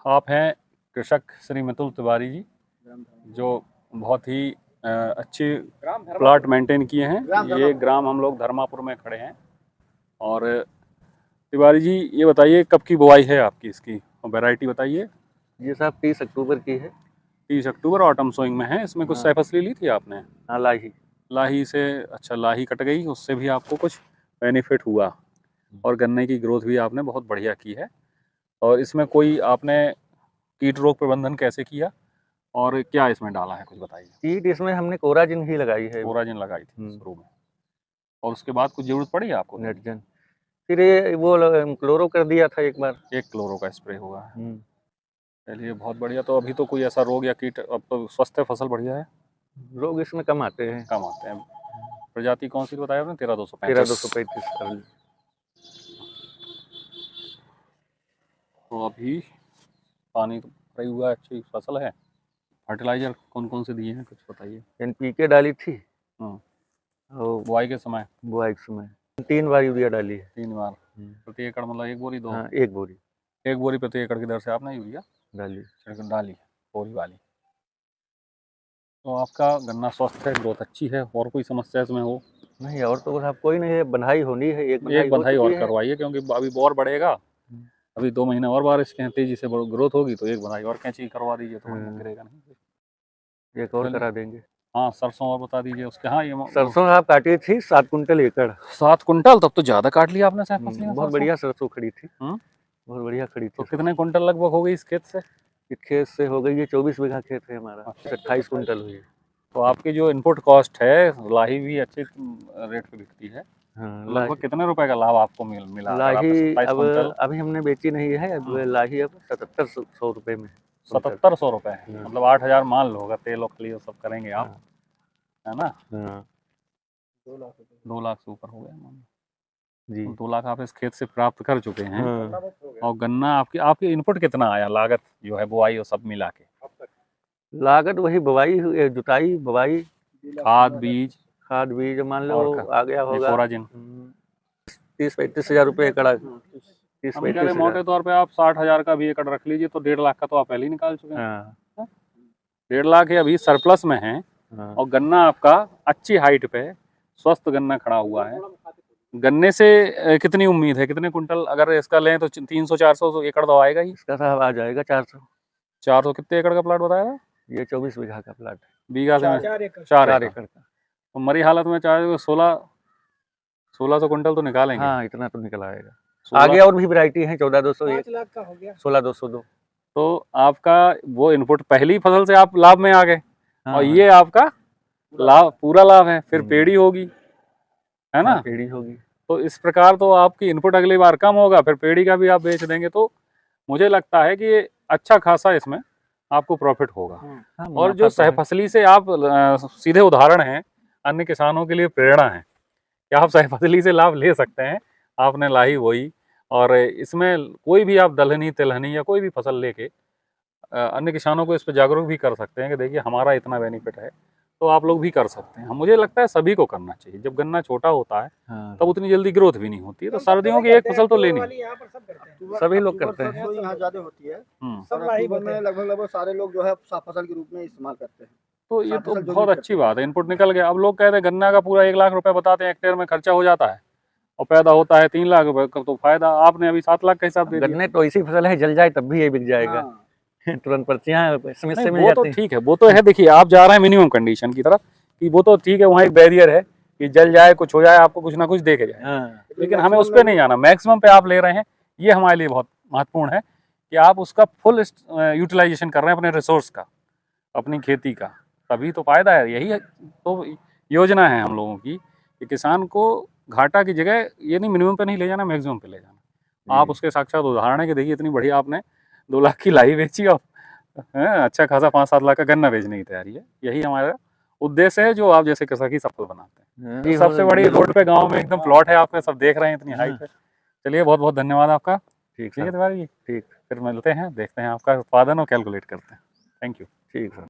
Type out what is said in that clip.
आप हैं कृषक श्री मितुल तिवारी जी, जो बहुत ही अच्छे प्लाट मेंटेन किए हैं। ये ग्राम हम लोग धर्मापुर में खड़े हैं। और तिवारी जी ये बताइए कब की बुआई है आपकी, इसकी वैरायटी बताइए। ये साहब 30 अक्टूबर की है। 30 अक्टूबर ऑटम सोइंग में है। इसमें कुछ सहफसली ली थी आपने? हाँ, लाही से। अच्छा, लाही कट गई, उससे भी आपको कुछ बेनिफिट हुआ और गन्ने की ग्रोथ भी आपने बहुत बढ़िया की है। और इसमें कोई आपने कीट रोग प्रबंधन कैसे किया और क्या इसमें डाला है, कुछ बताइए। कीट इसमें हमने कोराजिन ही लगाई है। कोराजिन लगाई थी शुरू में, और उसके बाद कुछ जरूरत पड़ी आपको? नेटजन, फिर ये वो क्लोरो कर दिया था एक बार। एक क्लोरो का स्प्रे हुआ है। चलिए बहुत बढ़िया। तो अभी तो कोई ऐसा रोग या कीट, अब तो स्वस्थ है फसल, बढ़िया है। रोग इसमें कम आते हैं। कम आते हैं। प्रजाति कौन सी बताया आपने? 13-235। तो अभी पानी तो भरा हुआ है, अच्छी फसल है। फर्टिलाइजर कौन कौन से दिए हैं, कुछ बताइए। NPK डाली थी। और बुआई के समय? बुआई के समय 3 बार यूरिया डाली है। 3 बार प्रति एकड़, मतलब 1 बोरी 2? हाँ, 1 बोरी। 1 बोरी प्रति एकड़ की दर से आपने यूरिया डाली बोरी वाली। तो आपका गन्ना स्वस्थ है, ग्रोथ अच्छी है, और कोई समस्या इसमें हो? नहीं, और तो साहब कोई नहीं है। बंधाई होनी है, एक बंधाई और करवाइए, क्योंकि अभी बोर बढ़ेगा। अभी 2 महीने और बारिश के हैं, तेजी से ग्रोथ होगी तो एक बंधाई और कैंची करवा दीजिए, तो गिरेगा नहीं। एक और करा देंगे। हाँ, सरसों और बता दीजिए उसके। हाँ, ये सरसों आप काटी थी 7 कुंटल एकड़। 7 कुंटल? तब तो ज्यादा काट लिया आपने शायद फसली में। बहुत बढ़िया सरसों खड़ी थी। बहुत बढ़िया खड़ी थी। तो कितने कुंटल लगभग हो गई इस खेत से? इस खेत से हो गई है 24 बीघा खेत है हमारा। 28 कुंटल हुई। तो आपकी जो इनपुट कॉस्ट है, लाही भी अच्छे रेट पे बिकती है। लगभग कितने रुपए का लाभ आपको मिला? लाही अब अभी हमने बेची नहीं है। अब लाही अब 7700 रुपए में। 7700 रुपए है, मतलब 8000 मान लो। अगर तेल और खली सब करेंगे आप, है ना? 2 लाख से ऊपर हो गया जी। 2 लाख आप इस खेत से प्राप्त कर चुके हैं। और गन्ना आपकी इनपुट कितना आया, लागत जो है बुआई और सब मिला के? लागत वही बुआई, जुताई, बुआई, खाद बीज मान लो आ गया होगा कोराजिन 30-35 हजार रुपए एकड़। 30-35 मोटे तौर पे आप 60,000 का भी एकड़ रख लीजिए, तो 1.5 लाख का तो आप पहले ही निकाल चुके हैं। 1.5 लाख अभी सरप्लस में है। और गन्ना आपका अच्छी हाइट पे स्वस्थ गन्ना खड़ा हुआ है। गन्ने से कितनी उम्मीद है, कितने कुंटल अगर इसका लें तो 300-400 एकड़ तो आएगा ही? इसका साहब आ जाएगा 400। कितने एकड़ का प्लाट बताया था? ये 24 बीघा का प्लाट है। बीघा से 4 एकड़ का। तो मरी हालत में चाहे 1600 कुंटल तो निकालेंगे। हाँ, इतना तो निकल आएगा। आगे और भी वैरायटी है। 14,201, 5 लाख का हो गया, 16,202। तो आपका वो इनपुट पहली फसल से आप लाभ में आ गए। और ये आपका लाभ, पूरा लाभ है। फिर पेड़ी होगी, है ना? पेड़ी होगी। तो इस प्रकार तो आपकी इनपुट अगली बार कम होगा, फिर पेड़ी का भी आप बेच देंगे। तो मुझे लगता है कि अच्छा खासा इसमें आपको प्रॉफिट होगा। और जो सहफसली से आप सीधे उदाहरण हैं, अन्य किसानों के लिए प्रेरणा है कि आप सहफसली से लाभ ले सकते हैं। आपने लाही बोई, और इसमें कोई भी आप दलहनी तिलहनी या कोई भी फसल लेके अन्य किसानों को इस पर जागरूक भी कर सकते हैं कि देखिए हमारा इतना बेनिफिट है, तो आप लोग भी कर सकते हैं। मुझे लगता है सभी को करना चाहिए। जब गन्ना छोटा होता है तब उतनी जल्दी ग्रोथ भी नहीं होती है, तो सर्दियों की एक फसल तो लेनी सभी लोग करते हैं। यहाँ ज्यादा होती है, लगभग सारे लोग जो है फसल के रूप में इस्तेमाल करते हैं। तो ये तो बहुत अच्छी बात है, इनपुट निकल गया। अब लोग कहते हैं गन्ना का पूरा 1 लाख रुपए बताते हैं हेक्टेयर में खर्चा हो जाता है, और पैदा होता है 3 लाख रुपए का। तो फायदा आपने अभी 7 लाख का हिसाब दे दिया। गन्ने तो ऐसी फसल है, जल जाए तब भी ये बिक जाएगा। तुरंत पर्चियां SMS से मिल जाती हैं। वो तो ठीक है, वो तो है। देखिए आप जा रहे हैं मिनिमम कंडीशन की तरफ, कि वो तो ठीक है, वहाँ एक बैरियर है कि जल जाए, कुछ हो जाए, आपको कुछ ना कुछ देके जाए। लेकिन हमें उस पर नहीं जाना। मैक्सिमम पे आप ले रहे हैं, ये हमारे लिए बहुत महत्वपूर्ण है कि आप उसका फुल यूटिलाइजेशन कर रहे हैं अपने रिसोर्स का, अपनी खेती का। तभी तो फायदा है। यही तो योजना है हम लोगों की कि किसान को घाटा की जगह ये नहीं मिनिमम पे नहीं ले जाना, मैक्सिमम पे ले जाना। आप उसके साक्षात उदाहरण है कि देखिए इतनी बढ़िया आपने 2 लाख की लाही बेची, और अच्छा खासा 5-7 लाख का गन्ना बेचने की तैयारी है। यही हमारा उद्देश्य है, जो आप जैसे कृषक ही सबको बनाते हैं। तो सबसे बड़ी रोड पे गाँव में एकदम प्लॉट है आपके, सब देख रहे हैं इतनी हाइट है। चलिए बहुत बहुत धन्यवाद आपका। ठीक है तिवारी जी, ठीक। फिर मिलते हैं, देखते हैं आपका उत्पादन और कैलकुलेट करते हैं। Thank you. ठीक है।